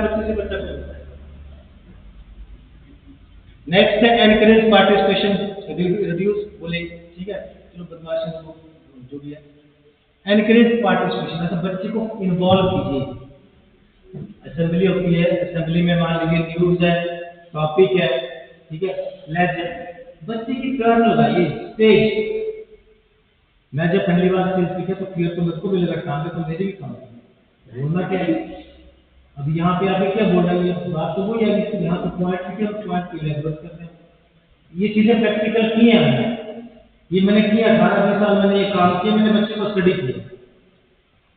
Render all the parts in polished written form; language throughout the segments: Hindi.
बच्चे से बच्चा बोलता है। नेक्स्ट है एनकरेज पार्टिसिपेशन, रिड्यूस बोले ठीक है, चलो बदमाशी को जो भी है, एनकरेज पार्टिसिपेशन मतलब बच्चे को इन्वॉल्व कीजिए। असेंबली होती है, असेंबली में मान लीजिए न्यूज है, टॉपिक है, ठीक है, लेजेंड, बच्चे की टर्न लगाइए। स्टेज, मैं जब पहली बार स्टेज सीखा तो फिर तो मेरे को भी लगा काम है तो मेरे भी काम है, बोलना क्या है। अब यहाँ पे आके क्या बोल रहे हैं, बात तो वही है कि यहाँ पे पॉइंट ठीक है, पॉइंट पे इलेबोरेट करते हैं। ये चीजें प्रैक्टिकल की है मैंने, ये मैंने किया 18-20 साल मैंने ये काम किया, मैंने बच्चे को स्टडी किया।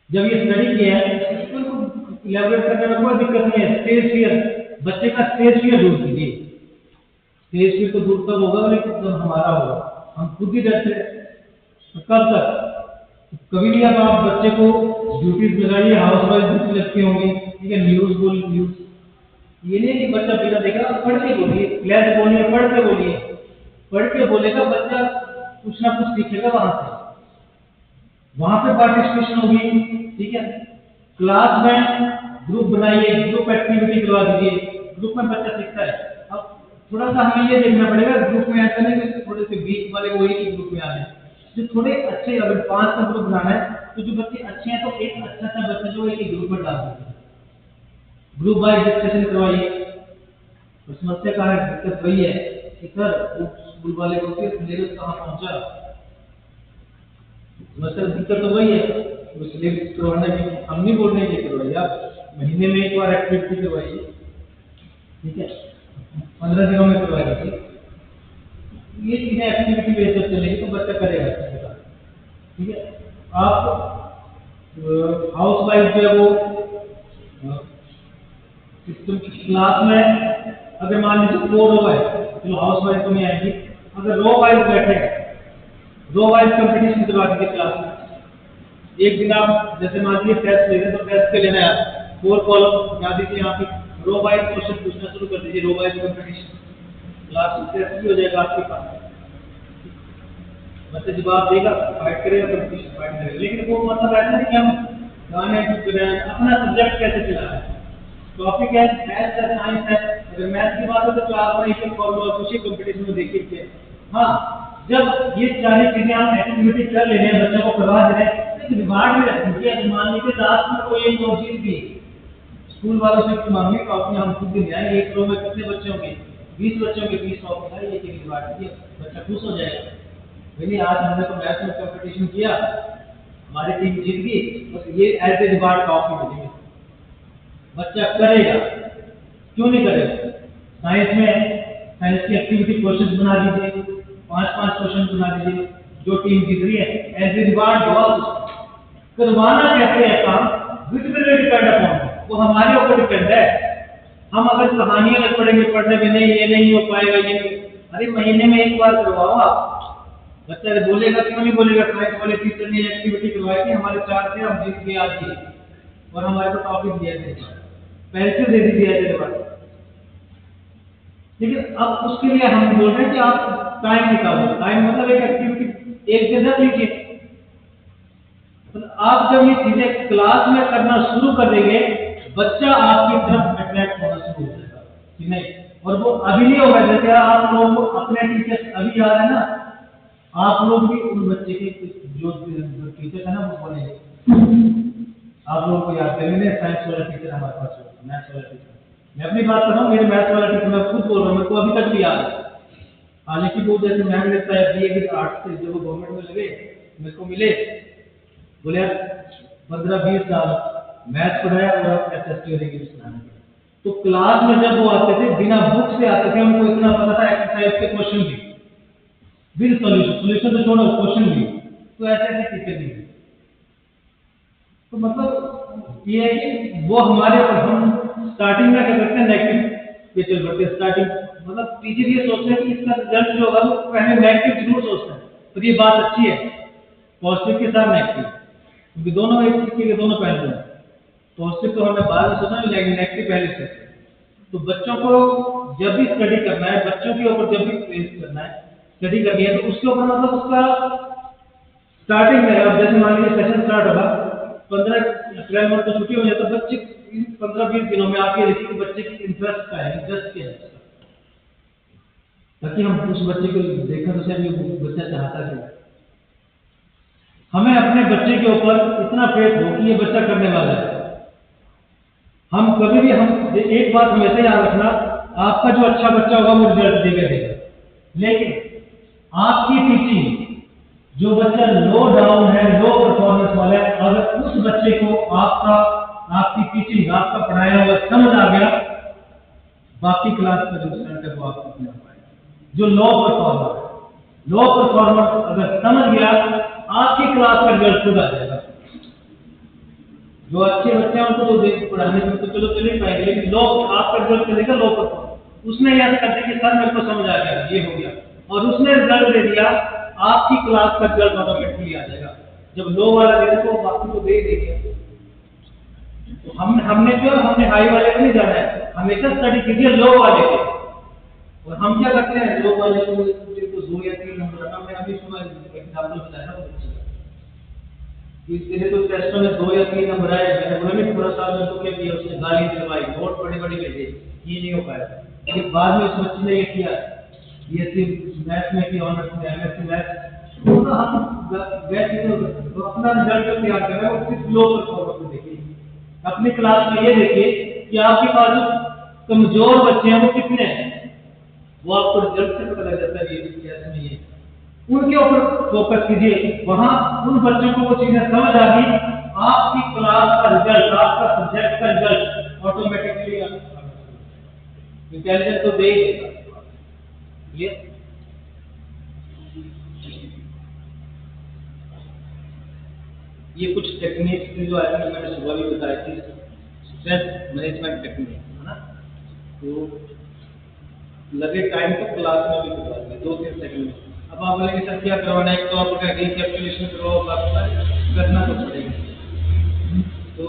जब ये स्टडी किया है तो इलेबोरेट करने में कोई दिक्कत नहीं है। स्टेज फियर, बच्चे का स्टेज फियर दूर कीजिए। स्टेज फियर तो दूर तब होगा लेकिन जब हमारा होगा, हम खुद ही डरते हैं। तो कब तक, कभी भी अब आप बच्चे को ड्यूटीज लगाइए, हाउस वाइफ ड्यूटी लगती होंगी, ठीक है, न्यूज बोल न्यूज, ये नहीं कि बच्चा बिना देखा पढ़ के बोलिए, क्लास बोलिए, पढ़ के बोलिए, पढ़ के बोलेगा बच्चा कुछ ना कुछ सीखेगा वहां पे पार्टिसिपेशन होगी, ठीक है। क्लास में ग्रुप बनाइए, ग्रुप एक्टिविटी करवा दीजिए, ग्रुप में बच्चा सीखता है। अब थोड़ा सा हमें ये देखना पड़ेगा, ग्रुप में ऐसा नहीं कि थोड़े से वीक वाले वो ही ग्रुप में आ जाए, जो थोड़े अच्छे, अगर 5 का ग्रुप बनाना है तो जो बच्चे अच्छे हैं तो एक अच्छा सा बच्चा जो एक ग्रुप में डाल दीजिए, ग्रुप वाइज डिस्कशन करवाइए। तो समस्या कहाँ है, दिक्कत वही है कि सर स्कूल वाले बोलते हैं सिलेबस कहाँ पहुंचा, समस्या दिक्कत तो वही है। तो सिलेबस करवाने की हम नहीं बोल रहे हैं करवाइए, आप महीने में एक बार एक्टिविटी करवाइए, ठीक है, 15 दिनों में करवा दीजिए। ये चीजें एक्टिविटी बेस पर चलेगी तो बच्चा करेगा, ठीक है। आप हाउस वाइफ जो है वो सिस्टम क्लास में अगर मान लीजिए 4 रो है, चलो हाउस वाइफ तो नहीं आएगी, अगर रो वाइज बैठे, रो वाइज कंपटीशन करवा दीजिए क्लास में। एक दिन आप जैसे मान लीजिए टेस्ट ले रहे हैं तो टेस्ट के लेना है 4 कॉलम बना दीजिए, यहाँ पे रो वाइज क्वेश्चन पूछना शुरू कर दीजिए, रो वाइज कंपटीशन, क्लास में टेस्ट भी हो जाएगा आपके पास, मतलब जवाब देगा, फाइट करेगा, कंपटीशन फाइट करेगा। लेकिन वो मतलब ऐसा नहीं कि हम गाने अपना सब्जेक्ट कैसे चला रहे हैं, टॉपिक है मैथ है, साइंस है, अगर मैथ की बात है तो क्लास में एक फॉर्मूला पूछिए, कंपटीशन में देखिए। हाँ, जब ये सारी चीजें हम एक्टिविटी कर ले रहे हैं, बच्चों को करवा दे रहे हैं, तो रिवार्ड भी रखेंगे। मान लीजिए लास्ट में कोई एक चीज भी स्कूल वालों से मांगे कॉपी हम खुद भी आए, एक रो में कितने बच्चे होंगे, 20 बच्चे होंगे, 20 कॉपी है, एक रिवार्ड दिए, बच्चा खुश हो जाएगा। नहीं आज हमने तो मैथ में कंपटीशन किया, हमारी टीम जीत गई, बस ये एज ए रिवार्ड कॉपी मिलेगी, बच्चा करेगा, क्यों नहीं करेगा। साइंस में साइंस की एक्टिविटी क्वेश्चन बना दीजिए, 5-5 क्वेश्चन बना दीजिए, जो टीम जीत रही है एज ए रिवार्ड दो। करवाना कैसे है काम, विच विल डिपेंड अपॉन, वो हमारे ऊपर डिपेंड है। हम अगर कहानियां लग पड़ेंगे पढ़ने में, नहीं ये नहीं हो पाएगा, ये अरे महीने में एक बार करवाओ आप, बच्चा बोलेगा क्यों नहीं बोलेगा। साइंस वाले टीचर ने एक्टिविटी करवाई थी, हमारे 4 थे, हम जीत गए आज ही, और हमारे को टॉपिक दिया था, पैसे दे दिया जाए। लेकिन अब उसके लिए हम बोल रहे हैं कि आप टाइम निकालो, टाइम मतलब एक एक्टिविटी एक दिन रख लीजिए। तो आप जब ये चीजें क्लास में करना शुरू कर देंगे, बच्चा आपकी तरफ अट्रैक्ट होना शुरू हो जाएगा, कि नहीं, और वो अभी नहीं होगा। जैसे आप लोग अपने टीचर अभी आ रहे हैं ना, आप लोग भी उन बच्चे के जो टीचर है ना वो बोलेंगे, आप लोगों को याद करेंगे साइंस वाला टीचर हमारे पास होगा, मैथ्स वाला टीचर। मैं अपनी बात कर रहा हूँ, मेरे मैथ्स वाला टीचर मैं खुद बोल रहा हूँ, मेरे को अभी तक भी याद है। हालांकि वो जैसे मैम लेता है बीए की आर्ट्स से, जब वो गवर्नमेंट में लगे मेरे को मिले, बोले यार 15-20 साल मैथ्स पढ़ाया और अब एसएसटी और इंग्लिश पढ़ाना। तो क्लास में जब वो आते थे बिना बुक से आते थे, उनको इतना पता था एक्सरसाइज के क्वेश्चन भी विद सॉल्यूशन तो छोड़ो क्वेश्चन भी, तो ऐसे ऐसे टीचर भी। तो मतलब ये है कि वो हमारे, हम स्टार्टिंग में क्या करते हैं नेगेटिव पे चल पड़ते हैं। स्टार्टिंग मतलब टीचर ये सोचते हैं कि इसका रिजल्ट जो होगा वो पहले नेगेटिव जरूर सोचते हैं, पर ये बात अच्छी है, पॉजिटिव के साथ नेगेटिव, क्योंकि दोनों एक सिक्के के दोनों पहलू हैं। पॉजिटिव तो हमने बाद में सोचा, नेगेटिव पहले से। तो बच्चों को जब भी स्टडी करना है, बच्चों के ऊपर जब भी प्रेस करना है, स्टडी करनी है, तो उसके ऊपर मतलब उसका स्टार्टिंग में, अब जैसे मान लीजिए सेशन स्टार्ट होगा, 15-12 मिनट तो छुट्टी हो जाए, तो बच्चे इन 15-20 दिनों में आप ये देखिए कि बच्चे की इंटरेस्ट क्या है, इंटरेस्ट क्या है, ताकि हम उस बच्चे को देखा तो सही बच्चा चाहता है। हमें अपने बच्चे के ऊपर इतना फेथ हो कि ये बच्चा करने वाला है। हम कभी भी हम एक बात हमेशा याद रखना, आपका जो अच्छा बच्चा होगा वो रिजल्ट देगा देगा, लेकिन आपकी टीचिंग जो बच्चा लो डाउन है, लो परफॉर्मेंस वाला है, अगर उस बच्चे को आपकी टीचिंग, आपका पढ़ाया हुआ समझ आ गया, बाकी क्लास का जो रिजल्ट है वो आपको अपने आप आएगा। जो लो परफॉर्मर अगर समझ गया, आपकी क्लास का रिजल्ट खुद आ जाएगा। जो अच्छे बच्चे हैं उनको तो देख पढ़ाने में तो चलो चले पाएंगे, लेकिन लो आपका रिजल्ट चलेगा लो परफॉर्मर। उसने याद कर दिया कि सर मेरे को समझ आ गया, ये हो गया, और उसने रिजल्ट दे दिया, आपकी क्लास का रिजल्ट ऑटोमेटिकली आ जाएगा। जब लो वाला दे तो बाकी को दे देंगे। तो हमने हाई वाले को नहीं जाना है, हमेशा स्टडी कीजिए लो वाले को। और हम क्या करते हैं, लो वाले को 2 या 3 नंबर रखा। मैं अभी सुना एग्जाम्पल बताया था इसलिए तो टेस्टों में 2 या 3 नंबर आए। मैंने बोला नहीं पूरा साल में तो क्या किया, उसने गाली दिलवाई, नोट बड़ी बड़ी भेजे, ये नहीं हो पाया। लेकिन बाद में उस बच्चे ने ये किया, बीएससी मैथ्स में किया, ऑनर्स में एमएससी मैथ्स, तो हम गए तो अपना रिजल्ट जो तैयार कर रहे हैं वो सिर्फ लो परफॉर्मर को देखिए। अपनी क्लास में ये देखिए कि आपके पास जो कमजोर बच्चे हैं वो कितने हैं, वो आपको रिजल्ट से पता लग जाता है। ये नहीं है, उनके ऊपर फोकस कीजिए, वहां उन बच्चों को वो चीजें समझ आ गई, आपकी क्लास का रिजल्ट, आपका सब्जेक्ट का रिजल्ट ऑटोमेटिकली इंटेलिजेंस तो दे ही देगा। ये कुछ टेक्निक्स जो आई थिंक मैंने सुबह भी बताई थी, स्ट्रेस मैनेजमेंट टेक्निक है ना। तो लगे टाइम तो क्लास में भी करवा देंगे 2-3 सेकंड में। अब आप बोलेंगे सर क्या करवाना है, तो आपका रिकैपिटुलेशन करवाओ, करना तो पड़ेगा। तो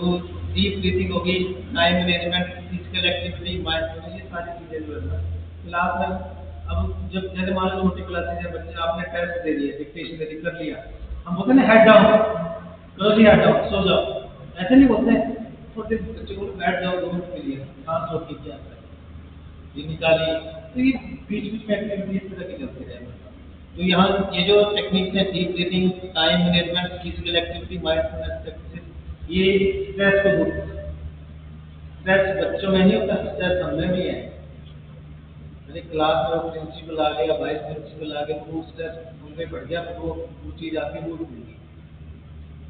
डीप ब्रीथिंग होगी, time management, physical activity, mindfulness, ये सारी चीजें जो है ना क्लास में। अब जब जैसे मान लो छोटी क्लासेस है, बच्चे आपने टेस्ट दे दिए, डिक्टेशन दे दी, कर लिया, हम बोलते हैं ना हेड डाउन, करो जी हेड डाउन, सो जाओ, ऐसे नहीं बोलते हैं। छोटे बच्चे को बैठ जाओ 2 मिनट के लिए, सांस रोक के क्या ये निकालिए। तो ये बीच बीच में एक्टिविटी इस तरह की चलती रहेगी। तो यहाँ ये जो टेक्निक्स है, deep breathing, time management, physical activity, mindfulness practice, ये स्ट्रेस को दूर करता है। स्ट्रेस बच्चों में नहीं होता, स्ट्रेस हमें भी है। मेरे क्लास में प्रिंसिपल आ गया, वाइस प्रिंसिपल आ गया, तो वो स्ट्रेस उनमें बढ़ गया, तो वो चीज़ आपकी दूर होगी।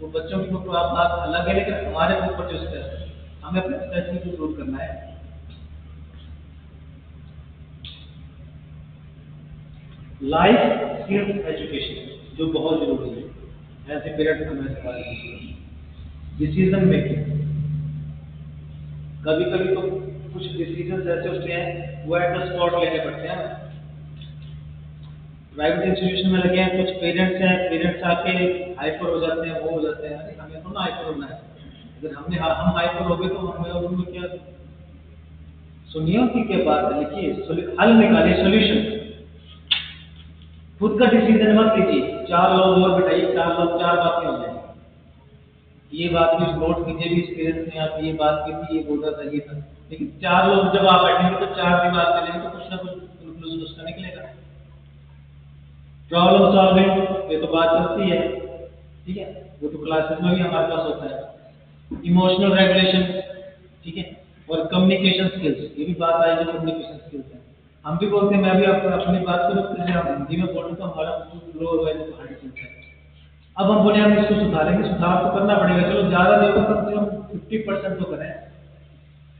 तो बच्चों की तो आप बात अलग है, लेकिन हमारे ऊपर जो स्ट्रेस है, हमें अपने स्ट्रेस को दूर करना है। लाइफ स्किल्स एजुकेशन जो बहुत जरूरी है, ऐसे पेरेंट्स हमें सवाल डिसीजन मेकिंग। कभी कभी तो कुछ डिसीजन ऐसे होते हैं वो एट द स्पॉट लेने पड़ते हैं। प्राइवेट इंस्टीट्यूशन में लगे हैं, कुछ पेरेंट्स हैं, पेरेंट्स आके हाइपर हो जाते हैं, वो हो जाते हैं, अरे हमें तो ना हाइपर होना है। अगर हम हाइपर हो गए तो हमें और उनमें क्या, सुनिए उनकी क्या बात है, लिखिए, हल निकालिए, सोल्यूशन। खुद का डिसीजन मत लीजिए, 4 लोग और बिठाइए, 4 बातें हो जाएंगी। ये बात भी नोट कीजिए, भी पेरेंट्स ने आप ये बात की थी, ये बोल रहा था, ये था, लेकिन 4 लोग जब आप बैठेंगे तो 4 भी बात करेंगे तो कुछ ना कुछ कंक्लूजन उसका निकलेगा। प्रॉब्लम सॉल्विंग, ये तो बात चलती है, ठीक है, वो तो क्लासेस में भी हमारे पास होता है। इमोशनल रेगुलेशन, ठीक है, और कम्युनिकेशन स्किल्स, ये भी बात आई जो कम्युनिकेशन स्किल्स है। हम भी बोलते हैं, मैं भी अपनी बात करूँ तो जैसे हम हिंदी में बोल रहे तो हमारा ग्रो हुआ है, तो 100% है। अब हम बोले हम इसको सुधारेंगे, सुधार तो करना पड़ेगा, चलो ज़्यादा नहीं तो कम से कम 50% तो करें,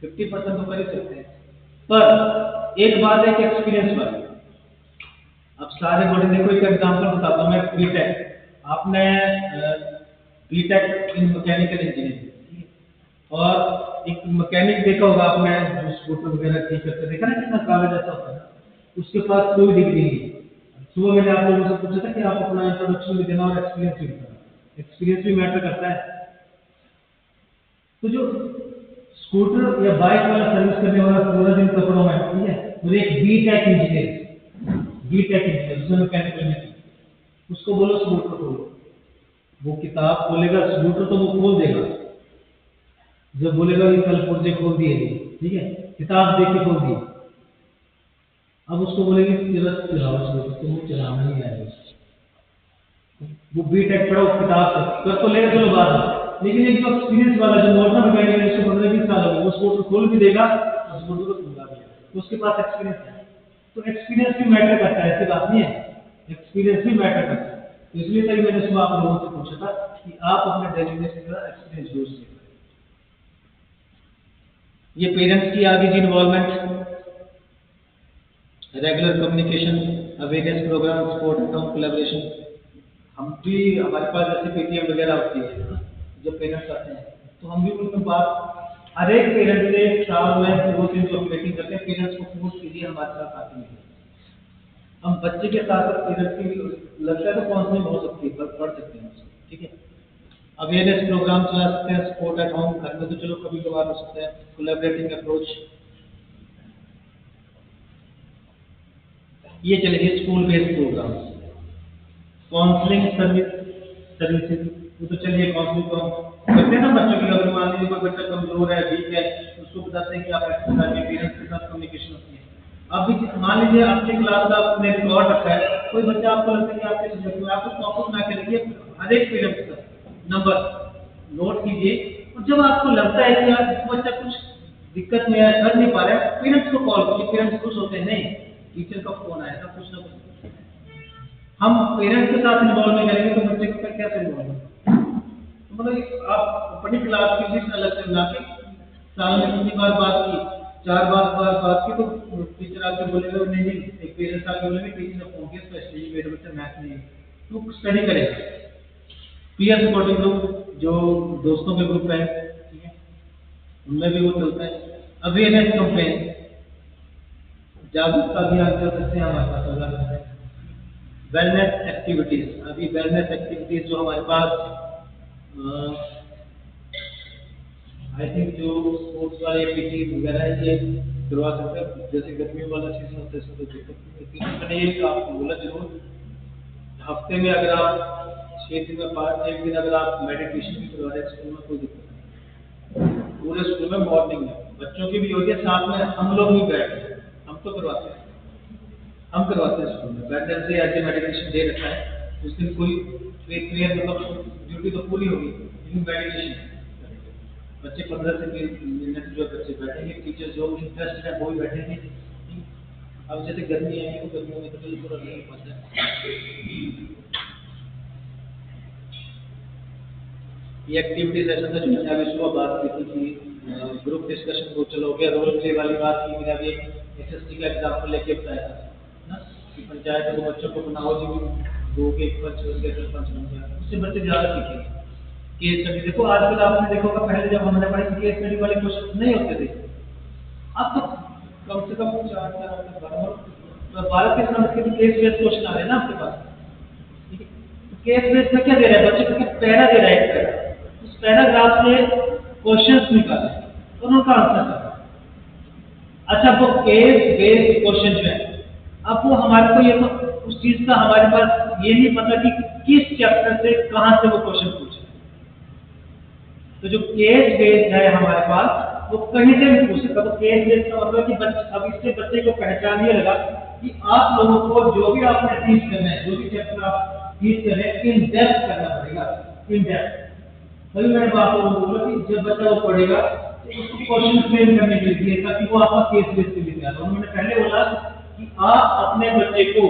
50% तो कर ही सकते हैं। पर एक बात है कि एक्सपीरियंस वाली, अब सारे बोले, देखो एक एग्जाम्पल बताता हूँ मैं, बीटेक, आपने बीटेक इन मैकेनिकल इंजीनियरिंग, और एक मैकेनिक देखा होगा आपने, जो स्कूटर वगैरह ठीक करते देखा ना, कितना काला जैसा होता है, उसके पास कोई डिग्री नहीं है। सुबह मैंने आप लोगों से पूछा था कि आप अपना इंट्रोडक्शन भी देना और एक्सपीरियंस भी बताना, एक्सपीरियंस भी मैटर करता है। तो जो स्कूटर या बाइक वाला सर्विस करने वाला पूरा दिन कपड़ों में, ठीक है, और एक बीटेक इंजीनियर जिसने मैकेनिकल में की, उसको बोलो स्कूटर खोलो, वो किताब खोलेगा, स्कूटर तो वो खोल देगा, जब बोलेगा कि कल पुर्जे खोल दिए, ठीक है, किताब देख के खोल दी, अब उसको बोलेंगे जरा चलाओ, तुम चलाना नहीं आएगा, वो बीटेक पढ़ो किताब से कर तो लेगा, चलो बात है, लेकिन एक जो एक्सपीरियंस वाला जो मोटर मैकेनिक है, जिसको 15-20 साल हो गए, वो स्कूटर खोल भी देगा, उस स्कूटर को समझा देगा, उसके पास एक्सपीरियंस है। तो एक्सपीरियंस भी मैटर करता है, ऐसी बात नहीं है, एक्सपीरियंस भी मैटर करता है। तो इसलिए तभी मैंने सुबह आप लोगों से पूछा था कि आप अपने डेली बेसिस पर एक्सपीरियंस यूज करें। ये पेरेंट्स की आगे जी involvement, regular communication, awareness program, support and collaboration. हम भी, हमारे पास जैसे पेटीएम वगैरह होती है, जब पेरेंट्स आते हैं तो हम भी उनके बात, हर एक पेरेंट से साल में 2-3 जो मीटिंग करते हैं, पेरेंट्स को पूछ कीजिए हमारे साथ आते हैं, हम बच्चे के साथ साथ पेरेंट्स की लगता है तो काउंसलिंग हो सकती है, पढ़ सकते हैं उसको, ठीक है। अवेयरनेस प्रोग्राम चला सकते हैं, सपोर्ट एट होम, घर में तो चलो कभी कभार हो सकता है, कोलैबोरेटिंग अप्रोच, ये चलेंगे school based programme. Counselling services, वो तो चलिए काउंसलिंग तो हम करते हैं ना बच्चों की, अगर मान लीजिए कोई बच्चा कमजोर है, वीक है, तो उसको बताते हैं कि आप ऐसे बताइए, पेरेंट्स के साथ कम्युनिकेशन होती है। अब भी मान लीजिए आपके क्लास का आपने रिकॉर्ड रखा है, कोई बच्चा आपको लगता है कि आपके सब्जेक्ट में, आप उसको वापस ना करिए, हर एक पेरेंट्स का नंबर नोट कीजिए, और जब आपको लगता है कि यार बच्चा कुछ दिक्कत में है, कर नहीं पा रहा है, पेरेंट्स को कॉल कीजिए, पेरेंट्स खुश होते हैं, नहीं टीचर का फोन आया था, कुछ ना कुछ हम पेरेंट्स के साथ इन्वॉल्व नहीं करेंगे तो बच्चे का कैसे इन्वॉल्व होगा। तो मतलब आप अपनी क्लास की लिस्ट अलग से बना के, साल में कितनी बार बात की, 4 बार बात की, तो टीचर आके बोलेगा नहीं नहीं, एक पेरेंट्स आके बोलेंगे टीचर ने फोन किया स्पेशली मेरे बच्चा मैथ नहीं, तो स्टडी करेगा। पीयर सपोर्टिंग ग्रुप, जो दोस्तों के ग्रुप है, ठीक है, उनमें भी वो चलता है। अवेयरनेस कैंपेन, जागरूकता अभियान चल सकते हैं हमारे पास, अगर वेलनेस एक्टिविटीज, अभी वेलनेस एक्टिविटीज जो हमारे पास आई थिंक जो स्पोर्ट्स वाले एक्टिविटीज वगैरह है, ये करवा सकते हैं, जैसे गर्मियों वाला सीजन होता है इसमें तो दिक्कत नहीं होती है। मैंने ये आपको बोला जरूर, हफ्ते में अगर आप 6 दिन में 1 दिन अगर आप मेडिटेशन भी करवा रहे हैं स्कूल में, कोई दिक्कत नहीं, पूरे स्कूल में मॉर्निंग में बच्चों की भी होती है, साथ में हम लोग भी बैठते हैं, हम तो करवाते हैं, हम करवाते हैं स्कूल में, Wednesday as a meditation day रखा है, उस दिन कोई प्रेयर मतलब ड्यूटी तो पूरी होगी, लेकिन मेडिटेशन बच्चे 15 से 20 मिनट जो बच्चे बैठेंगे, टीचर जो इंटरेस्ट है वो भी बैठेंगे। अब जैसे गर्मी है तो गर्मियों में तो थोड़ा नहीं पड़ता है। ये एक्टिविटी सेशन था जो मैंने अभी सुबह बात की थी कि ग्रुप डिस्कशन को चलो हो गया, रोल प्ले वाली बात की, मैंने अभी एसएसटी का एग्जाम्पल लेके बताया था ना, कि पंचायत को बच्चों को बनाओ जी, दो के एक पंच बन गया, सरपंच बन गया, उससे बच्चे ज़्यादा सीखेंगे। केस स्टडी देखो, आजकल आपने देखा होगा, पहले जब हमने पढ़ी केस स्टडी वाले क्वेश्चन नहीं होते थे, अब तो कम से कम 4-4 12 के समझ के केस बेस्ड क्वेश्चन आ रहे हैं ना आपके पास, ठीक है। तो केस बेस्ड में क्या दे रहा है बच्चे को, पैरा दे रहा है, एक पैरा, उस पैराग्राफ से क्वेश्चंस निकाले और उनका आंसर करना। अच्छा, वो केस बेस्ड क्वेश्चन जो है, अब वो हमारे को ये तो उस चीज का हमारे पास ये नहीं पता कि किस चैप्टर से कहां से वो क्वेश्चन पूछे, तो जो केस बेस्ड है हमारे पास वो कहीं से भी पूछ सकता है। तो केस बेस्ड का मतलब कि अब इससे बच्चे को पहचान ये लगा कि आप लोगों को जो भी आपने टीच करना है, जो भी चैप्टर आप टीच कर रहे हैं, इन डेप्थ करना पड़ेगा, इन डेप्थ। तभी मैंने आप लोगों को बोला कि जब बच्चा वो पढ़ेगा तो उसको क्वेश्चन फ्रेम करने के लिए, ताकि वो आपका केस बेस्ड के लिए तैयार हो। मैंने पहले बोला कि आप अपने बच्चे को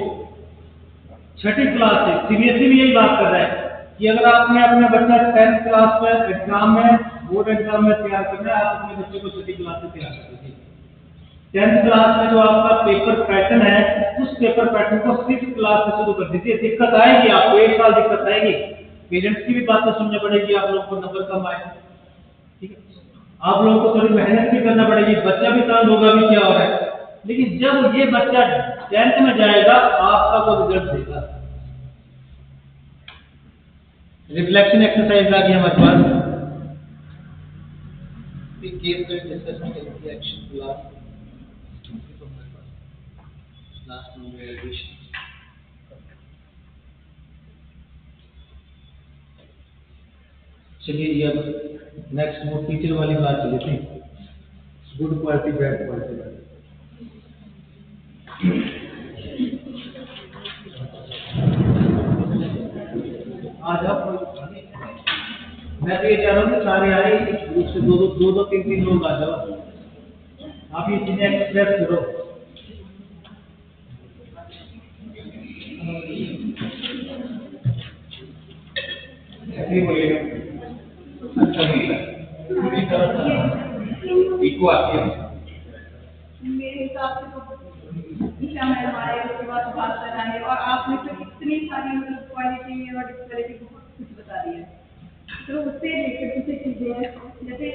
छठी क्लास से, सीबीएसई भी यही बात कर रहा है कि अगर आपने अपना बच्चा 10th क्लास में एग्जाम में, बोर्ड एग्जाम में तैयार करना है, आप अपने बच्चे को छठी क्लास से तैयार कर दीजिए। 10th क्लास में जो आपका पेपर पैटर्न है, उस पेपर पैटर्न को 6th क्लास से शुरू कर दीजिए। दिक्कत आएगी आपको, 1 साल दिक्कत आएगी, पेरेंट्स की भी बातें सुननी पड़ेगी, आप लोगों को नंबर कम आए, ठीक है, आप लोगों को थोड़ी मेहनत भी करना पड़ेगी, बच्चा भी तंग होगा भी क्या हो रहा है, लेकिन जब ये बच्चा 10th में जाएगा आपका वो रिजल्ट देगा। रिफ्लेक्शन एक्सरसाइज आ गई हमारे पास, केस स्टडी डिस्कशन करते हैं, एक्शन क्लास लास्ट में एडिशन। चलिए ये अब नेक्स्ट वो टीचर वाली बात चली थी, गुड क्वालिटी बैड क्वालिटी वाली। आज आप, मैं तो ये चाह रहा हूँ कि सारे आए ग्रुप से दो तीन लोग आ जाओ, आप ये चीजें एक्सप्रेस करो। बोलिएगा अच्छा पूरी तरह इको आती है मेरे हिसाब से तो ईशा मैडम आए, उसके बाद बात कर रहे हैं और आपने तो इतनी सारी मतलब क्वालिटी और डिस्क्वालिटी बहुत कुछ बता दिया है। तो उससे रिलेटेड कुछ चीज़ें हैं, जैसे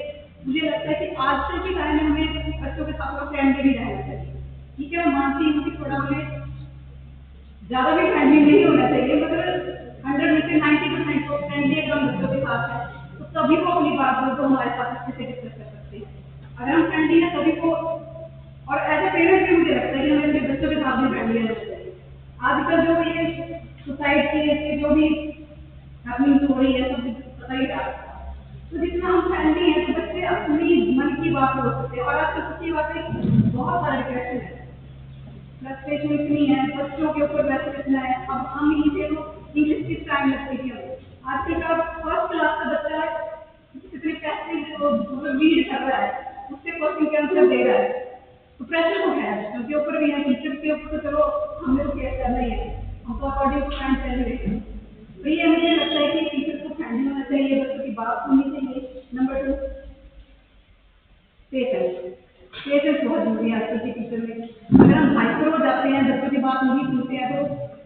मुझे लगता है कि आजकल के टाइम में हमें बच्चों के साथ फ्रेंडली भी रहना चाहिए। ठीक है, मैं मानती हूँ कि थोड़ा हमें ज़्यादा भी फ्रेंडली नहीं होना चाहिए, मगर 100 में से 90% तो फ्रेंडली एकदम बच्चों के साथ है, तो तभी वो अपनी बात को हमारे साथ अच्छे से डिस्कस कर सकते हैं। अगर हम फ्रेंडली हैं तभी को, और एज ए पेरेंट भी मुझे लगता है कि हमें अपने बच्चों के साथ भी फ्रेंडली रहना चाहिए। आजकल जो ये सोसाइटी के जो भी हैपनिंग हो रही है सब पता ही रहा, तो जितना हम फ्रेंडली हैं तो बच्चे अपनी मन की बात बोल सकते हैं। और आजकल सच्ची बात है बहुत सारा डिप्रेशन है, फ्रस्ट्रेशन इतनी है, बच्चों के ऊपर प्रेशर इतना है। अब हम ही देखो इंग्लिश की टाइम लगती थी हमें, आजकल का फर्स्ट क्लास का बच्चा इतने पैसे रीड कर रहा है, उससे क्वेश्चन के आंसर दे रहा है, तो प्रेशर तो है बच्चों के ऊपर भी है, टीचर के ऊपर तो चलो हमें तो केयर करना ही है, हम तो अकॉर्डिंग टू टाइम चल रहे हैं। तो ये मुझे लगता है कि टीचर को फ्रेंडली होना चाहिए, बच्चों की बात सुननी चाहिए। नंबर 2 पेशेंस, पेशेंस बहुत जरूरी है आजकल के टीचर में। अगर हम हाइपर हो जाते हैं, बच्चों की बात नहीं सुनते हैं, तो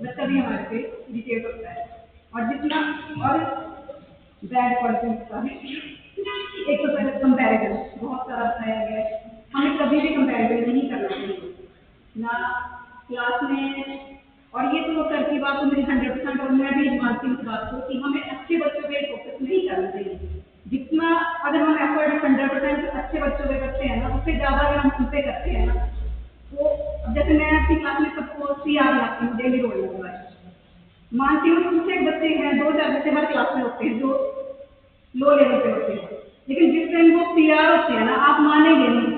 बच्चा भी हमारे पे इरिटेट होता है। और जितना और बैड क्वालिटी का एक तो पहले कंपैरिजन बहुत सारा बताया गया है, हमें कभी भी कंपैरिजन नहीं करना चाहिए ना क्लास में। और ये तो सर की बात तो मेरी 100%, और मैं भी मानती हूँ इस बात को कि हमें अच्छे बच्चों पे फोकस नहीं करना चाहिए। जितना अगर हम एफर्ट 100% अच्छे बच्चों पे करते हैं ना, उससे ज़्यादा अगर हम उन पे करते हैं ना, तो जैसे मैं अपनी क्लास में सबको CR लाती हूँ, डेली रोल नंबर मानती हूँ। कुछ एक बच्चे हैं, 2-4 बच्चे हर क्लास में होते हैं जो लो लेवल पे होते हैं, लेकिन जिस टाइम वो CR होते हैं ना, आप मानेंगे नहीं,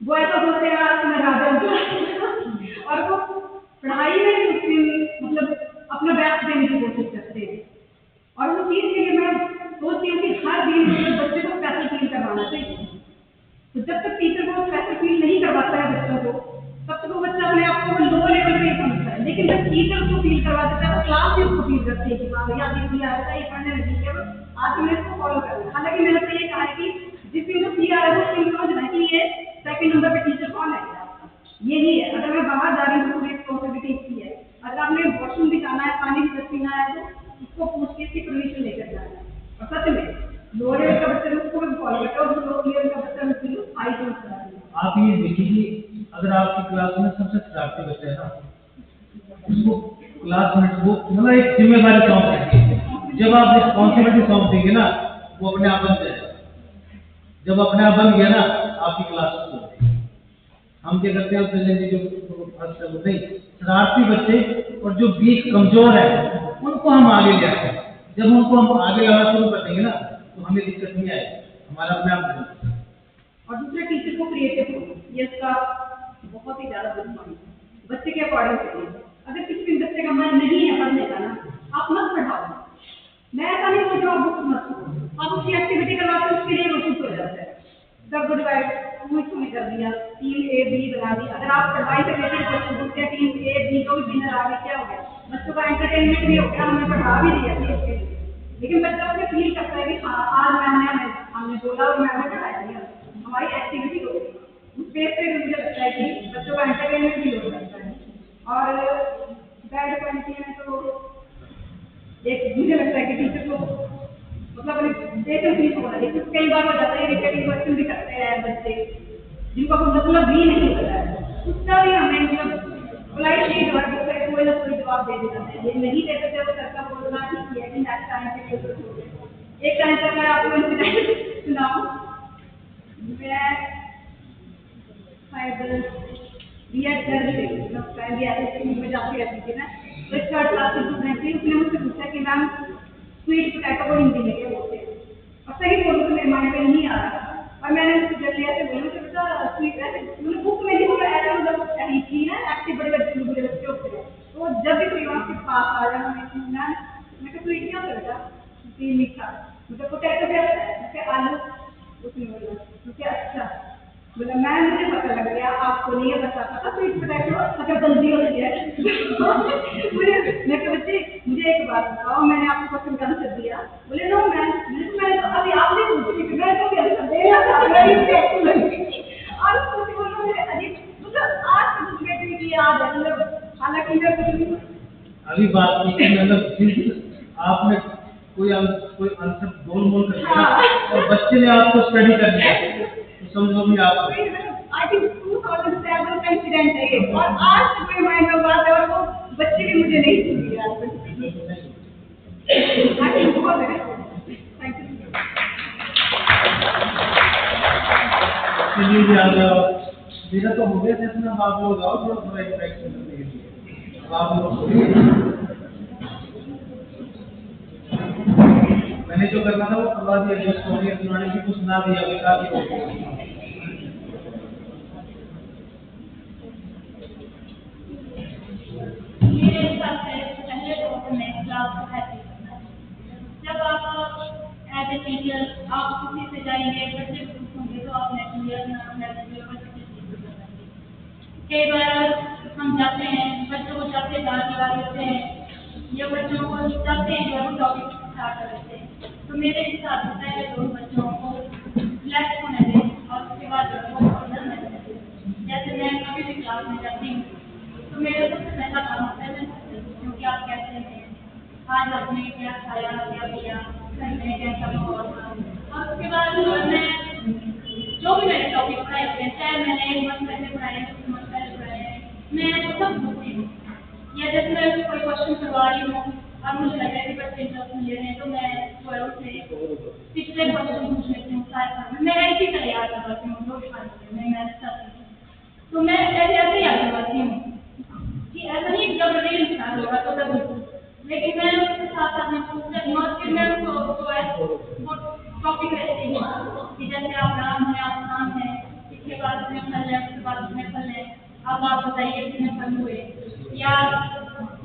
वो ऐसा बोलते हैं आज मैं राजा हूँ और वो पढ़ाई में मतलब अपना बेस्ट देने की कोशिश करते हैं। और उस चीज़ के लिए मैं सोचती हूँ कि हर दिन मतलब बच्चे को स्पेशल फील करवाना चाहिए। तो जब तक टीचर को स्पेशल फील नहीं करवाता है बच्चों को, तब तक वो बच्चा अपने आप को लो लेवल पे ही समझता है। लेकिन जब टीचर उसको फील करवा देता है, क्लास भी उसको फील करती है कि हाँ भैया अभी दिया है, ये पढ़ने में ठीक है, आज मैं इसको फॉलो करना। हालांकि मैंने तो ये कहा है कि जिस दिन वो CR है, उस दिन समझना कि ये सेकंड नंबर पे टीचर कौन है, यही है। अगर मैं बाहर जा रही हूँ तो रिस्पॉन्सिबिलिटी इसकी है। अगर आपने वॉशरूम भी जाना है, पानी भी पीना है, तो उसको पूछ के इसकी परमिशन लेकर जाना है। और सच में लोअर लेवल का बच्चा उसको भी फॉलो करता है, और लोअर लेवल का बच्चा उसको हाई यूज करता है। आप ये देखिए, अगर आपकी क्लास में सबसे शरारती बच्चा है ना, उसको क्लासमेट वो मतलब एक जिम्मेदारी सौंप देंगे। जब आप रिस्पॉन्सिबिलिटी सौंप देंगे ना, वो अपने आप बन जाएगा। जब अपने आप बन गया ना, आपकी क्लास शुरू हो जाएगी। हम क्या करते हैं उससे नहीं, शरारती बच्चे और जो वीक कमजोर है उनको हम आगे ले आते हैं। जब उनको हम आगे लाना शुरू कर देंगे ना, तो हमें दिक्कत नहीं आएगी, हमारा अपने आप। और दूसरे टीचर को क्रिएटिव होना, ये इसका बहुत ही ज़्यादा गुड पॉइंट है। बच्चे के अकॉर्डिंग करिए। अगर किसी भी बच्चे का मन नहीं है पढ़ने का ना, आप मत पढ़ाओ। मैं ऐसा नहीं बोल रहा हूँ बुक्स मत पढ़ो, आप उसकी एक्टिविटी करवाते हो, उसके लिए वो खुश हो जाता है। सब डिवाइड में कर दिया, टीम A B बना दी। अगर आप पढ़ाई से रिलेटेड क्वेश्चन पूछते हैं, टीम A B जो भी विनर आ गए, क्या हो गया, बच्चों का एंटरटेनमेंट भी हो गया, हमने पढ़ा भी दिया उसके लिए। लेकिन बच्चा अपने फील करता है कि हाँ आज हमने बोला और मैम ने पढ़ाया दिया, हमारी एक्टिविटी हो गई। उस बेस पे मुझे लगता है कि बच्चों का एंटरटेनमेंट भी हो सकता है। और बैड क्वालिटी में तो एक मुझे लगता है कि टीचर को मतलब पेशेंस नहीं होना चाहिए। कई बार हो जाता है रिपीटिंग क्वेश्चन भी करते हैं बच्चे जिनको मतलब भी नहीं होता है, उसका भी हमें मतलब पोलाइटली कोई ना कोई जवाब दे देना चाहिए। नहीं दे सकते तो करता बोलना ठीक है कि नेक्स्ट टाइम पे एक टाइम तक मैं आपको इंसिडेंट सुनाऊं। मैं शायद बीएड कर रही थी, मतलब टाइम भी में जाती रहती थी ना, तो 3rd क्लास की स्टूडेंट थी, उसने मुझसे पूछा कि मैम स्वीट पोटैटो को हिंदी में क्या बोलते हैं। सही बोलूं तो मेरे माइंड में नहीं आ रहा था। और मैंने उसको जब लिया तो बोलूं कि बेटा तू ऐसे मतलब बुक में लिखो ऐसा मतलब थी ना एक्टिव बड़े बच्चे होते हैं, तो जब भी कोई वहाँ के पास आ जाना मैं कहती तू ये क्या करता ये लिखा मतलब पोटैटो कैसा है जैसे आलू उसने बोला क्योंकि अच्छा बोला मैं मुझे पता लग गया आपको नहीं पता था तो इस पोटैटो अगर जल्दी होती है मुझे मैं कहा बच्चे मुझे एक बात बताओ मैंने आपको क्वेश्चन का आंसर दिया बोले नो मैंने तो अभी आपने पूछी थी मैं तो आंसर दे रहा था मैं और उसको बोलो मुझे अजीब मतलब आज मुझे भी याद है मतलब हालांकि मैं कुछ अभी बात की कि मतलब जिस आपने कोई आंसर बोल कर दिया और बच्चे ने आपको स्टडी कर लिया तो समझो भी आप आई थिंक 2007 का इंसिडेंट है ये और आज तक मेरे माइंड में बात है और वो बच्चे भी मुझे नहीं भूल गया आई थिंक बहुत है थैंक यू चलिए आ जाओ मेरा तो हो गया जितना आप लोग आओ जो थोड़ा इंटरेक्शन करने के लिए आप लोग मैंने जो करना था वो करवा दिया जो स्टोरी सुनाने की कुछ सुना दिया बेटा की मेरे हिसाब से पहले तो मैं क्लास को हैप्पी करना है। जब आप एज ए टीचर आप किसी से जाएंगे बच्चे को पूछोगे तो आप कई बार हम जाते हैं बच्चों को जाते दादी होते हैं या बच्चों को जाते हैं जो टॉपिक स्टार्ट कर देते हैं तो मेरे हिसाब से पहले तो बच्चों को रिलैक्स होने दें और उसके बाद जैसे मैं कभी भी क्लास में जाती हूँ तो मेरा सबसे पहला काम होता है क्योंकि आप कहते हैं आज आपने क्या खाया क्या पिया घर में कैसा माहौल था और उसके बाद मैं जो भी मैंने टॉपिक पढ़ाए होते हैं चाहे मैंने 1 मंथ पहले पढ़ाए 2 मंथ पहले पढ़ाए मैं सब भूलती हूँ या जब मैं कोई क्वेश्चन करवा रही हूँ और मुझे लग रहा है कि बच्चे इंटरेस्ट ले रहे हैं तो मैं उससे पिछले क्वेश्चन पूछ लेती हूँ सारे मैं ऐसी तरह याद करवाती हूँ रोज मैं मैथ करती हूँ तो मैं ऐसे ही याद करवाती हूँ कि ऐसा नहीं जब रील स्टार्ट होगा तो तब लेकिन मैं उसके साथ साथ मैं पूछते फिर मैं उसको टॉपिक रहती हूँ कि जैसे आप राम है आप शाम है इसके बाद उसमें फल है उसके बाद उसमें फल है अब आप बताइए कितने फल हुए या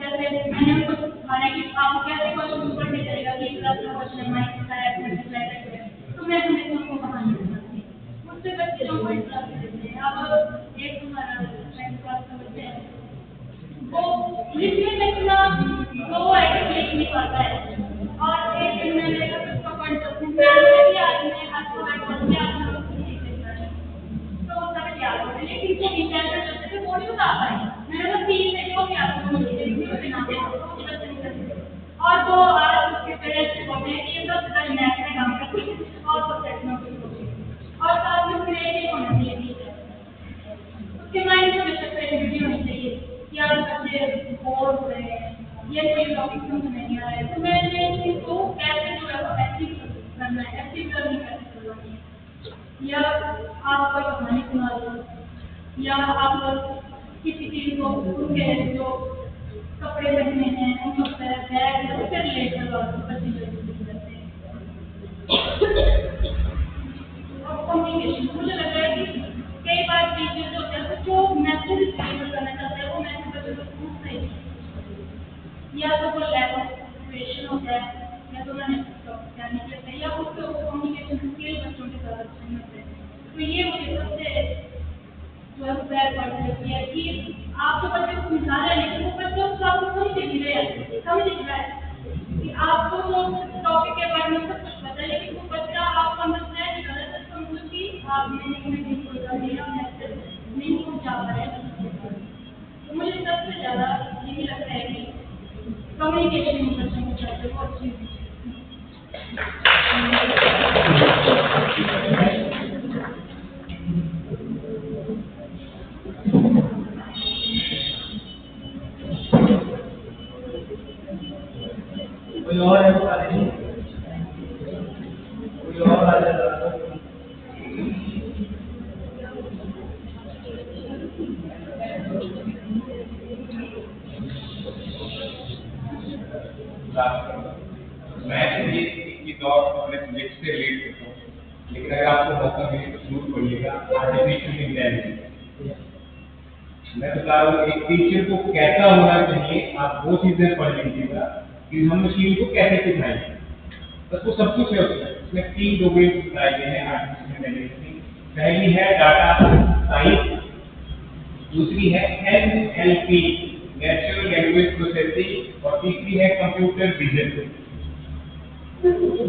जैसे मैंने उनको सिखाया कि आप कैसे क्वेश्चन पढ़ने चलेगा कि प्लस का क्वेश्चन माइनस का है मल्टीप्लाई करके तो मैं हमेशा उनको कहानी बताती हूँ उससे बच्चों को इंटरेस्ट देते हैं अब एक हमारा 10th क्लास का बच्चा है वो लिखने में इतना वो है कि लिख नहीं पाता है और एक दिन मैंने उसका पॉइंट आज मैं आपको तो वो सब याद हो रहा है लेकिन जो विचार करते थे वो नहीं बता पाए मैंने बस 3 से जो भी आपको और वो आज उसके पेरेंट्स से बोलते हैं कि ये सब तरह मैथ में काम करते हैं और सब्जेक्ट में और साथ में क्रिएटिव होना चाहिए टीचर उसके माइंड में हमेशा क्रिएटिविटी होनी चाहिए कि आप बच्चे बोर हो रहे हैं ये कोई टॉपिक समझ नहीं आ रहा है तो मैंने इनको कैसे जो है वो एक्टिव करना है एक्टिव लर्निंग कैसे करवानी है या आप कोई कहानी सुना दो या आप किसी चीज को उनके जो कपड़े पहने हैं उनको बैग उससे रिलेट करवा दो बच्चे और कम्युनिकेशन मुझे लग रहा है कि कई बार टीचर जो होते हैं जो मैसेज डिलीवर करना चाहते हैं वो मैसेज बच्चों को पूछते ही या तो वो लैक ऑफ क्वेश्चन होता है या तो मैंने क्या नहीं करते या उसके कम्युनिकेशन स्किल बच्चों के साथ अच्छे नहीं होते तो ये मुझे सबसे जो है बैड पार्ट लगती है कि आप तो बच्चे को समझा रहे हैं लेकिन वो बच्चों को आपको समझ नहीं रहे हैं समझ नहीं रहा है कि आपको तो टॉपिक के बारे में सब कुछ पता है लेकिन वो बच्चा आप समझता है कि गलत समझ कि आपने नहीं सोचा दिया नहीं पहुँचा पा रहे तो मुझे सबसे ज़्यादा यही लगता है कि कम्युनिकेशन बच्चों के साथ वो अच्छी कोई और है बता दीजिए कोई और आ जाएगा मैं ये लॉट अपने सब्जेक्ट से रिलेट करता हूँ, लेकिन अगर आपको मौका मिले तो जरूर पढ़िएगा आर्टिफिशियल इंटेलिजेंस। मैं बता रहा हूँ एक टीचर को कैसा होना चाहिए, आप वो चीजें पढ़ लीजिएगा कि हम मशीन को कैसे सिखाएंगे। बस वो सब कुछ है उसमें 3 डोमेन बताए गए हैं आर्टिफिशियल इंटेलिजेंस की। पहली है डाटा साइंस, दूसरी है NLP नेचुरल लैंग्वेज प्रोसेसिंग, और तीसरी है कंप्यूटर विजन।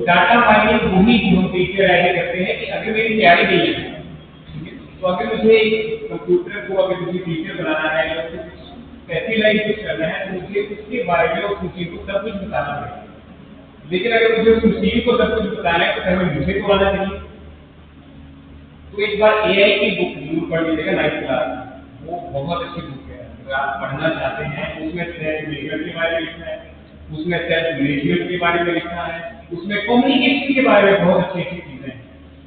डाटा माइनिंग वही हम टीचर ऐसे करते हैं कि अगर मेरी तैयारी नहीं है तो अगर मुझे कंप्यूटर को अगर मुझे टीचर बनाना है या उसको स्पेशलाइज कुछ करना है तो मुझे उसके बारे में उस मशीन को सब कुछ बताना पड़ेगा। लेकिन अगर मुझे उस मशीन को सब कुछ बताना है तो पहले मुझे तो आना चाहिए। तो एक बार AI की बुक जरूर पढ़ लीजिएगा 9th क्लास, वो बहुत अच्छी बुक है। अगर आप पढ़ना चाहते हैं उसमें सेल्फ मैनेजमेंट के बारे में लिखा है, उसमें सेल्फ मैनेजमेंट के बारे में लिखा है, उसमें कम्युनिकेशन के बारे में बहुत अच्छी अच्छी चीजें हैं।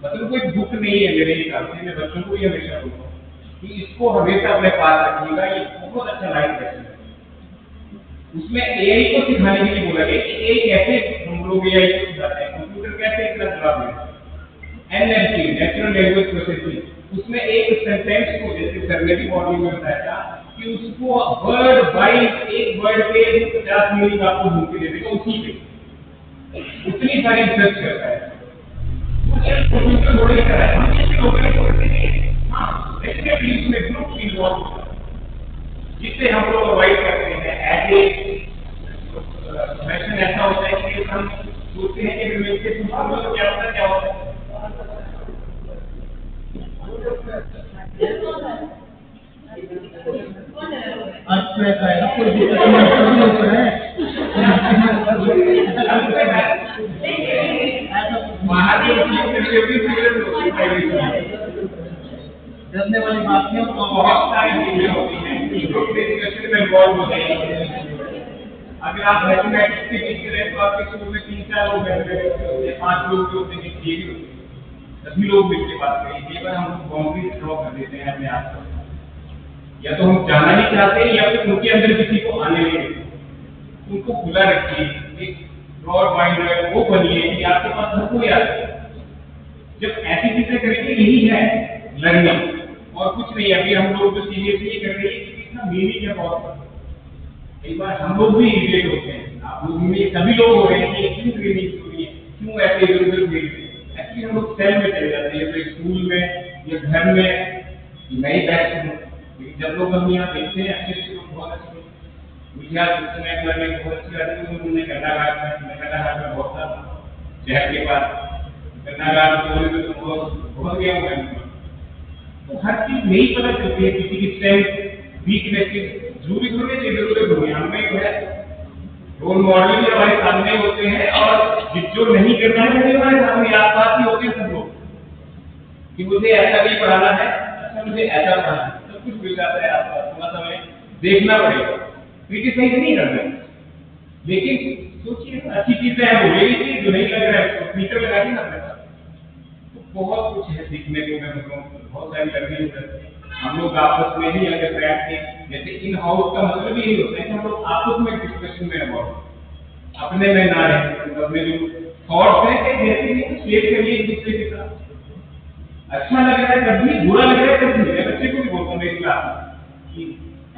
मतलब कोई बुक नहीं है मेरे हिसाब से, मैं बच्चों को ये हमेशा बोलता हूँ कि इसको हमेशा अपने पास रखिएगा, ये बहुत अच्छा लाइफ लेसन है। उसमें AI को सिखाने के लिए बोला गया कि AI कैसे हम लोग AI को सिखाते हैं, कंप्यूटर कैसे इतना जवाब देता है। NLP नेचुरल लैंग्वेज प्रोसेसिंग, उसमें एक सेंटेंस को जैसे सर ने भी मॉडलिंग में बताया था कि उसको वर्ड वाइज एक वर्ड के 50 मीनिंग आपको ढूंढ के दे देगा, उसी पे उतनी सारी रिसर्च करता है। कंप्यूटर थोड़ी कर रहा है, हम किसी लोगों ने बोलते हैं हाँ ऐसे बीच में ग्रुप इन्वॉल्व जिससे हम लोग अवॉइड करते हैं। ऐसे क्वेश्चन ऐसा होता है कि हम सोचते हैं कि मिलके तो क्या होता है क्या होता है। आज तो ऐसा है ना कोई दिक्कत नहीं ऊपर है डरने वाली बात नहीं, बहुत सारी चीजें होती हैं ग्रुप डिस्कशन में इन्वॉल्व हो जाएंगे। अगर आप मैथमेटिक्स की टीचर हैं तो आपके स्कूल में 3-4 लोग हैं, 5 लोग जो होते हैं कि भी होते हैं, सभी लोग मिलकर बात करेंगे। कई बार हम बाउंड्री ड्रॉ कर देते हैं अपने आप को, या तो हम जाना नहीं चाहते हैं या फिर उनके अंदर किसी को आने नहीं देते। उनको खुला रखिए, एक ब्रॉड माइंड है वो बनिए कि आपके पास हर कोई आ जाए। जब ऐसी चीजें करेंगे यही है लर्निंग और कुछ नहीं। अभी हम लोग जो सीरियसली कर रहे हैं इसका मीनिंग है बहुत। कई बार हम लोग भी इरिटेट होते हैं, आप लोग में सभी लोग हो रहे हैं कि क्यों ट्रेनिंग हो रही है, क्यों ऐसे इधर उधर भेज रहे हैं। एक्चुअली हम लोग सेल में चले जाते हैं, तो स्कूल में या घर में नई बैच हूँ, लेकिन जब लोग हम यहाँ देखते हैं अच्छे लोग बहुत अच्छे मुझे आज समय लर्निंग बहुत अच्छी आती है। उन्होंने कंडाघाट में बहुत था शहर के पास, कंडाघाट बहुत गया हुआ है। तो हर चीज नहीं पता चलती है, किसी की स्ट्रेंथ वीकनेस जरूरी थोड़ी है इधर उधर घूमे। हमें जो है रोल मॉडल भी हमारे सामने होते हैं और जो नहीं करना है वो हमारे सामने आसपास ही होते हैं सब लोग कि मुझे ऐसा नहीं पढ़ाना है, अच्छा मुझे ऐसा पढ़ाना है, सब कुछ मिल जाता है आसपास। थोड़ा सा हमें देखना पड़ेगा, क्रिटिसाइज नहीं करना है, लेकिन सोचिए अच्छी चीजें हैं बोलेगी, जो नहीं लग रहा है उसको मीटर लगा के ना अपने पास। तो बहुत कुछ है सीखने को, मैं बताऊँ बहुत सारी लर्निंग करते हैं हम लोग आपस में ही। अगर बैठ के जैसे इन हाउस का मतलब यही होता है कि हम लोग आपस में डिस्कशन में इन्वॉल्व, अपने में ना रहे, अपने जो थॉट्स हैं जैसे भी शेयर करिए एक दूसरे के साथ। अच्छा लग रहा है कभी, बुरा लग रहा है कभी, मैं बच्चे को भी बोलता हूँ मेरी क्लास कि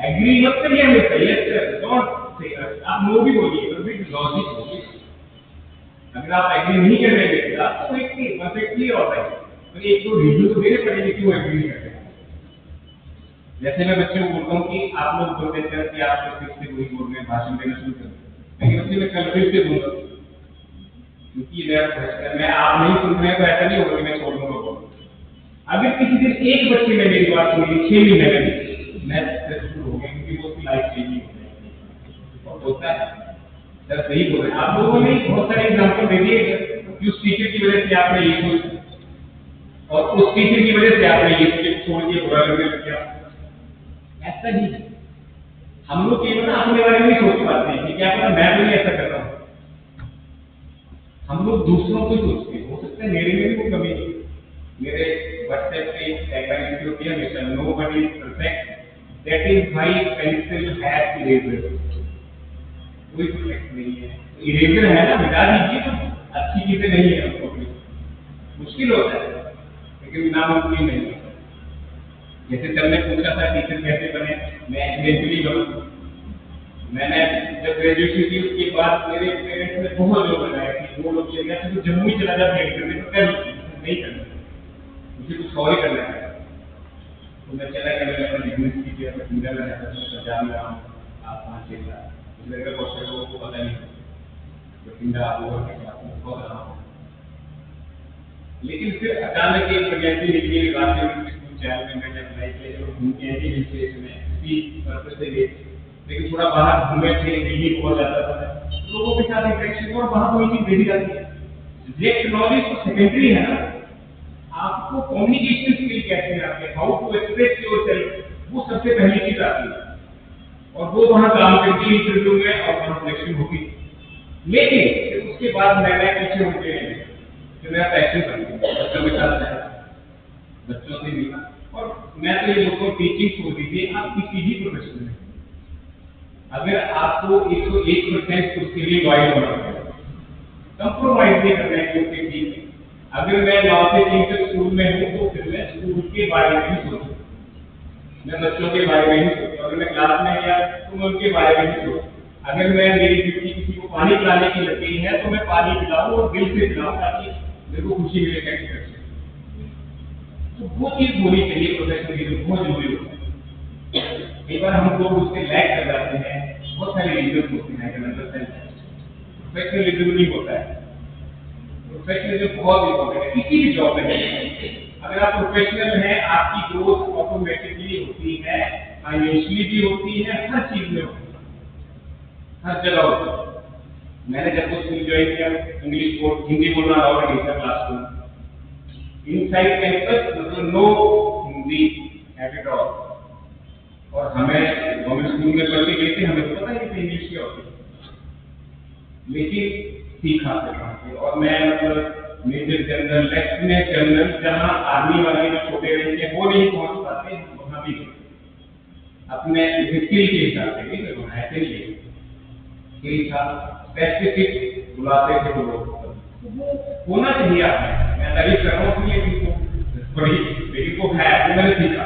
एग्री मत करिए हमेशा, यस डोंट से आप नो भी बोलिए, लॉजिक बोलिए। अगर आप एग्री नहीं कर रहे हैं तो एक परफेक्ट क्लियर होता है, तो एक तो रीजन तो देने पड़ेंगे क्यों एग्री नहीं करते। जैसे मैं बच्चों को बोलता हूँ कि आप लोग बोलते हैं कि आप फिर से वही बोल रहे हैं, भाषण देना शुरू कर दें, लेकिन बच्चे मैं कल फिर से बोलूँगा क्योंकि मैं आप नहीं सुन रहे हैं तो ऐसा नहीं होगा कि मैं छोड़ दूंगा। अगर किसी दिन एक बच्चे ने मेरी बात सुनी 6 महीने में, मैं सक्सेसफुल हो गया क्योंकि वो उसकी लाइफ चेंजिंग होता है। सर सही बोल रहे हैं आप लोगों ने बहुत सारे एग्जाम्पल दे दिए कि उस टीचर की वजह से आपने ये सोच और उस टीचर की वजह से आपने ये सब्जेक्ट छोड़ दिया, बुरा लगने लग गया। ऐसा ही हम लोग केवल ना अपने बारे में ही सोच पाते हैं कि क्या पता मैं भी ऐसा कर रहा हूँ। हम लोग दूसरों को सोचते हैं, हो सकता है मेरे में भी कोई कमी है। मेरे व्हाट्सएप पे टैगलाइन लिखी होती है हमेशा, nobody is perfect, that is my pencil has eraser. कोई परफेक्ट नहीं है, इरेजर है ना, मिटा दीजिए। तो अच्छी चीजें नहीं है उसको, मुश्किल होता है लेकिन नामुमकिन नहीं है। जैसे सर ने पूछा था टीचर कैसे बने, मैं इवेंचुअली बनूं। मैंने जब ग्रेजुएशन की उसके बाद मेरे पेरेंट्स ने बहुत जोर लगाया कि वो लोग चले गए तो जम्मू ही चला जा भेंट करने को, कर नहीं करना, मुझे कुछ और ही करना है। तो मैं चला गया, मैंने अपना बिजनेस की किया, बठिंडा में रहता था, पंजाब में रहा हूँ आप 5-6 साल। मेरे को लोगों को पता नहीं बठिंडा ओवर के साथ बहुत रहा हूँ। लेकिन फिर अचानक एक वैकेंसी निकली रास्ते में, चैनल में मैंने अप्लाई किया, जो घूमते हैं हिल स्टेशन में इसी पर्पस से गए, लेकिन थोड़ा बाहर घूमे थे, दिल्ली बहुत जाता था, लोगों के साथ इंटरेक्शन और वहाँ कोई चीज देखी जाती है। सब्जेक्ट नॉलेज तो सेकेंडरी है ना, आपको कम्युनिकेशन स्किल कैसे आते हैं, हाउ टू एक्सप्रेस योरसेल्फ, वो सबसे पहली चीज आती है और वो वहाँ काम करती है इंटरव्यू में और वहाँ सिलेक्शन होगी। लेकिन उसके बाद मैंने पीछे होते हैं जो मेरा पैशन बन गया, बच्चों के साथ रहना, बच्चों से मिलना। और मैं तो ये लोगों को टीचिंग छोड़ दीजिए, आप किसी भी प्रोफेशन में अगर आपको 101% उसके लिए लॉयल होना है, कंप्रोमाइज नहीं करना है, क्योंकि ठीक है अगर मैं 9 से 3 तक स्कूल में हूँ तो फिर मैं स्कूल के बारे में ही सोचूं, मैं बच्चों के बारे में ही सोचूं। अगर मैं क्लास में गया तो मैं उनके बारे में ही सोचूं। अगर मैं मेरी ड्यूटी किसी को पानी पिलाने की लगी है तो मैं पानी पिलाऊं और दिल से पिलाऊं ताकि मेरे को खुशी मिले सेटिस्फैक्शन। तो वो चीज होनी चाहिए प्रोफेशनल की, बहुत जरूरी होता है। कई बार हम लोग उससे लैग कर जाते हैं, बहुत सारे रीजन होते हैं, प्रोफेशनलिज्म नहीं होता है। प्रोफेशनलिज्म बहुत इंपॉर्टेंट है किसी भी जॉब में। अगर आप प्रोफेशनल हैं, आपकी ग्रोथ ऑटोमेटिकली होती है, फाइनेंशियली भी होती है, हर चीज में होती है, हर जगह होती है। मैंने जब वो स्कूल ज्वाइन किया, इंग्लिश बोर्ड, हिंदी बोलना अलाउड नहीं था क्लास में, इनसाइड कैंपस मतलब नो हिंदी एट ऑल। और हमें गवर्नमेंट स्कूल में पढ़ते गए थे, हमें तो पता नहीं था इंग्लिश क्या होती है, लेकिन सीखा फिर। और मैं मतलब मेजर जनरल, लेफ्टिनेंट जनरल, जहाँ आर्मी वाले जो छोटे रेंज के वो नहीं पहुंच पाते, वहाँ भी अपने स्किल के हिसाब से नहीं, तो ऐसे नहीं स्किल था, स्पेसिफिक बुलाते थे वो लोग, होना चाहिए आपने। मैं तारीफ कर रहा हूँ बड़ी, लेकिन वो है, वो मैंने सीखा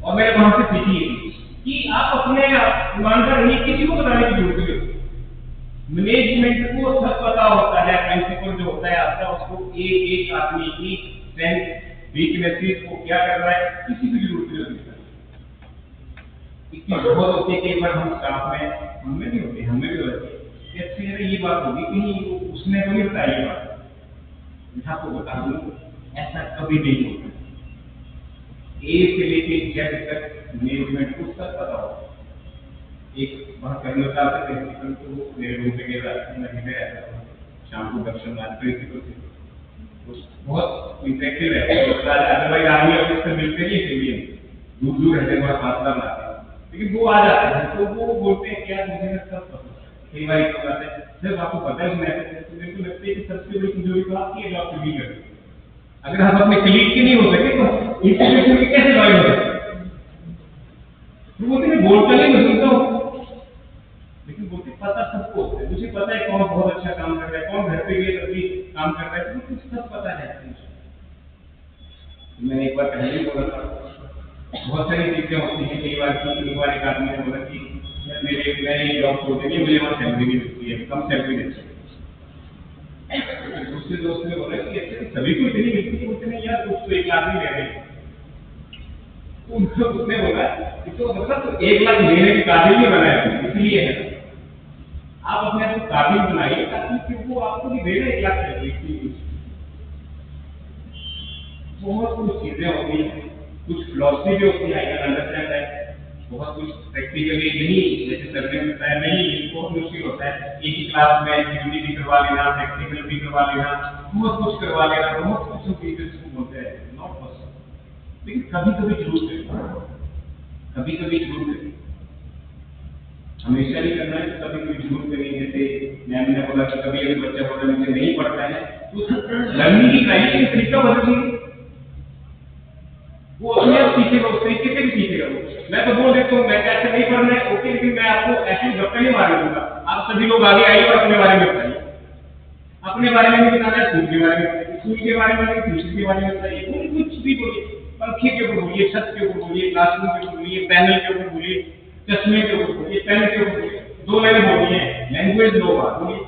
और मैंने वहां से सीखी कि आप अपने ईमानदार रहिए, किसी को बताने की जरूरत नहीं होती। मैनेजमेंट को सब पता होता है, प्रिंसिपल जो होता है आपका, उसको एक आदमी की स्ट्रेंथ वीकनेसेस को क्या कर रहा है, किसी की जरूरत नहीं होती। इतनी बहुत होती है, कई बार हम स्टाफ में हमें नहीं होते, हमें भी होती है, अच्छी ये बात होगी कहीं उसने तो नहीं बताया ये बात, मैं आपको बता दूं ऐसा कभी नहीं होता। ए से लेके जेड तक मैनेजमेंट को सब पता होता है। एक वहाँ कर्नल साहब से प्रिंसिपल को मेरे रूम पे गया, मैं भी रहता था, शाम को दर्शन आज प्रिंसिपल से तो बहुत इंटरेक्टिव रहता है। अदरवाइज आर्मी ऑफिसर मिलते नहीं सिविलियन, दूर दूर रहते हैं, बड़ा फासला बनाते हैं, लेकिन वो आ जाते हैं तो वो बोलते हैं क्या मुझे सब पता। कई बार एक बात है, जब आपको पता है मेरे को लगता है कि सबसे बड़ी कमजोरी तो आपकी है, जो आप कभी करते। अगर हम अपने कलीग के नहीं हो सके तो इंस्टीट्यूशन में कैसे लॉयल हो सकते? तो बोलते हैं बोलता नहीं, मैं सुनता हूँ, लेकिन बोलते पता सबको होता है। मुझे पता है कौन बहुत अच्छा काम कर रहा है, कौन घर पे गए तभी काम कर रहा है, तो कुछ सब पता है। मैंने एक बार पहले ही बोला था, बहुत सारी चीजें होती हैं। कई बार एक आदमी ने बोला कि मैंने जॉब छोड़ दी, मुझे वहाँ सैलरी नहीं मिलती है, कम सैलरी देती है। दूसरे दोस्त ने बोला कि ऐसे सभी को इतनी मिलती है, बोलते नहीं यार कुछ तो 1 लाख ही ले रहे हैं। तो उसने बोला कि तो मतलब तो 1 लाख लेने के काबिल नहीं बनाया, इसलिए है आप अपने आप को काबिल बनाइए ताकि फिर वो आपको भी दे रहे 1 लाख सैलरी। बहुत कुछ चीजें होती हैं, कुछ फिलॉसफी भी होती है, आई कैन अंडरस्टैंड दैट। बहुत कुछ प्रैक्टिकली नहीं, जैसे सर ने बताया नहीं, बहुत मुश्किल होता है। एक ही क्लास में थ्योरी भी करवा लेना, प्रैक्टिकल भी करवा लेना, बहुत कुछ करवा लेना, बहुत कुछ टीचर्स को बोलते हैं नॉट पॉसिबल। लेकिन कभी कभी जरूर करें, कभी कभी जरूर करें, हमेशा नहीं करना है, कभी कभी जरूर करें। जैसे मैम ने बोला कि कभी अगर बच्चा बोला मुझे नहीं पढ़ता है तो लर्निंग की ट्राइनिंग का तरीका बदल दीजिए, वो अपने आप सीखेगा, उस तरीके से भी सीखेगा। मैं तो बोल देता हूँ मैं कैसे नहीं पढ़ना है, ओके, लेकिन मैं आपको ऐसे धक्का नहीं मार दूंगा, आप सभी लोग आगे आइए और अपने बारे में बताइए। अपने बारे में भी बताना है, स्कूल के बारे में बताइए, स्कूल के बारे में बताइए, ट्यूशन के बारे में बताइए, कोई कुछ भी बोलिए, पंखे के ऊपर बोलिए, छत के ऊपर बोलिए, क्लासरूम के ऊपर बोलिए, पैनल के ऊपर बोलिए, चश्मे के ऊपर बोलिए, पेन के ऊपर बोलिए, 2 लाइन बोलिए, लैंग्वेज 2 बार बोलिए।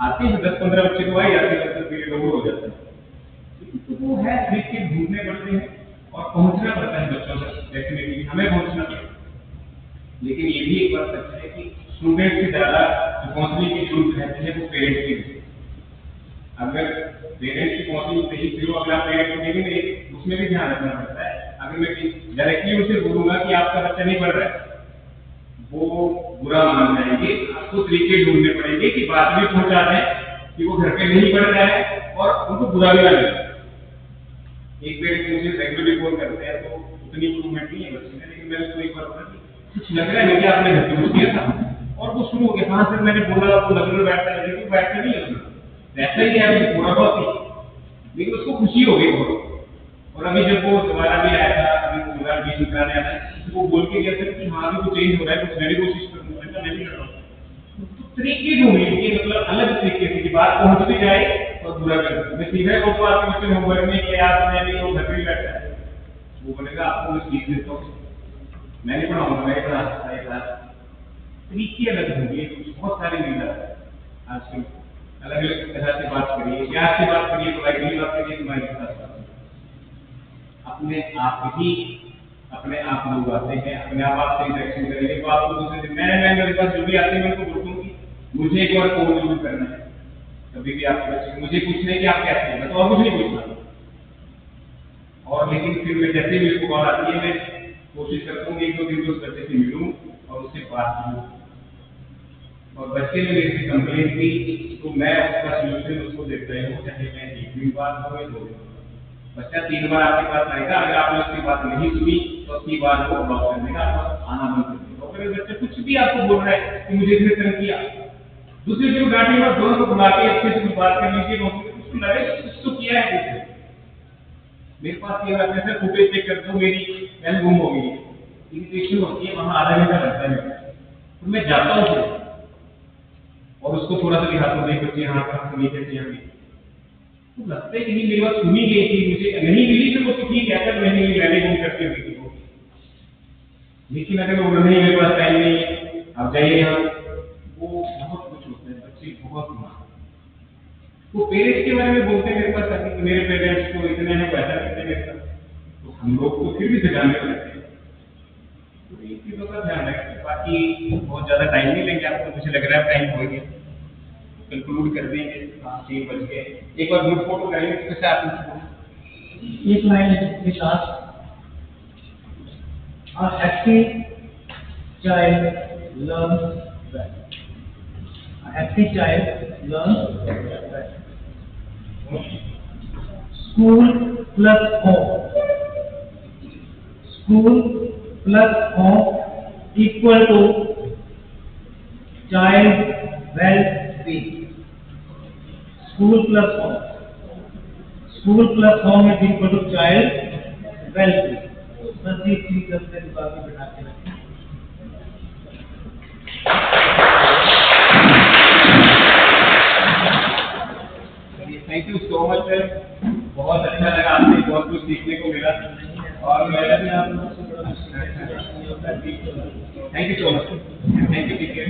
आते ही 10-15 बच्चे तो आ ही जाते हैं, फिर लोग हो जाते हैं। तो वो है तरीके ढूंढने पड़ते हैं और पहुंचना पड़ता है बच्चों तक, डेफिनेटली हमें पहुंचना पड़ता है। लेकिन ये भी एक बात सच है कि स्टूडेंट से ज्यादा जो काउंसलिंग की जरूरत रहती है वो पेरेंट्स की। अगर पेरेंट्स की काउंसलिंग सही शुरू अगर आप पेरेंट्स को देंगे उसमें भी ध्यान रखना पड़ता है। अगर मैं डायरेक्टली उसे बोलूंगा कि आपका बच्चा नहीं पढ़ रहा है, वो बुरा मान जाएंगे। आपको तरीके ढूंढने पड़ेंगे कि बात भी पहुंचा दें कि वो घर पे नहीं पढ़ रहा है और उनको बुरा भी लगे। एक पेरेंट्स मुझे रेगुलरली फोन करते हैं तो उतनी इम्प्रूवमेंट नहीं है बच्चे में, लेकिन मैंने उसको एक बार बोला कुछ लग रहा है मुझे आपने घर पे कुछ किया था, और वो शुरू हो गया। हाँ सर मैंने बोला आपको लग रहा बैठता है, लेकिन बैठता नहीं है, वैसा ही है थोड़ा बहुत ही, लेकिन उसको खुशी हो गई बहुत। और अभी जब वो दोबारा भी आया था, अभी वो दोबारा एडमिशन कराने आया था, तो वो बोल के गया था कि हाँ अभी कुछ चेंज हो रहा है, कुछ नई कोशिश करूंगा, मैं भी कर रहा हूँ। तो तरीके ढूंढिए कि मतलब अलग तरीके से कि बात पहुंच भी जाए और बुरा भी लगे। मैं सीधा वो तो आपके बच्चे ने होमवर्क नहीं किया, आपने भी वो घर पे बैठा है, वो बोलेगा आपको मैं सीख देता हूँ, मैं नहीं पढ़ाऊंगा, मैं पढ़ा। तरीके अलग होंगे, बहुत सारे मिल जाते हैं आजकल। अलग अलग तरह से बात करिए, प्यार से बात करिए, पोलाइटली बात करिए, तुम्हारे साथ बात अपने आप ही अपने आप लोग आते हैं, अपने आप आपसे इंटरेक्शन करेंगे तो आपको दूसरे दिन मैं मेरे पास जो भी आते हैं मैं उनको बोलता हूँ कि मुझे एक बार फोन जरूर करना है, कभी भी आपके बच्चे मुझे पूछना है कि आप कैसे हैं, मैं तो और कुछ नहीं पूछना। और लेकिन फिर मैं जैसे भी उसको कॉल आती है मैं कोशिश करता हूँ कि 1-2 दिन उस बच्चे से मिलूँ और उससे बात करूँ। और बच्चे ने मेरे से कंप्लेन की तो मैं उसका सोल्यूशन उसको देता हूँ, चाहे मैं 1 दिन बाद हो या 2 दिन। बच्चा 3 बार आपके पास आएगा, अगर आपने उसकी बात नहीं सुनी तो 3 बार वो ब्लॉक कर देगा, आपका आना बंद कर देगा। अगर बच्चा कुछ भी आपको बोल रहा है कि मुझे इसने तंग किया, दूसरे दिन डांटे और दोनों को बुला के अच्छे से बात कर लीजिए, उसको लगे कुछ तो किया है कुछ। मेरे पास ये बात है सर फुटेज चेक कर दो, मेरी पेन गुम हो गई, इरिटेशन होती है, वहाँ आधा घंटा लगता है, तो मैं जाता हूँ और उसको थोड़ा सा दिखाता हूँ, देख बच्चे यहाँ पर सुनी कैसे हमें तो लगता है कि नहीं मेरी बात सुनी गई थी, मुझे नहीं मिली फिर वो तो ठीक है, अगर मैंने मैंने गुम करके हुई थी वो। लेकिन अगर वो नहीं मेरे पास टाइम नहीं है, आप जाइए यहाँ, वो बहुत कुछ होता है, बच्चे बहुत मार वो पेरेंट्स के बारे में बोलते हैं मेरे पास आके कि मेरे पेरेंट्स को इतने हैं पैसा करते हैं मेरे साथ, तो हम लोग तो फिर भी सजाने लगते हैं। तो ये चीज़ों का ध्यान रखें। बाकी बहुत ज़्यादा टाइम नहीं लेंगे आपको, मुझे लग रहा है टाइम हो गया, कंक्लूड कर देंगे। 3 बज गए, एक बार ग्रुप फोटो करेंगे तो कैसे आप एक लाइन के साथ A happy child learns well. A happy child learns well. School plus home. School plus home equal to child well-being. School plus home. School plus home is equal to child well-being. बस ये चीज करते हैं, बाकी बिठा के रखें। Thank you so much sir, बहुत अच्छा लगा, आपसे बहुत कुछ सीखने को मिला और मैं भी आप लोगों से बड़ा thank you so much, thank you, take care.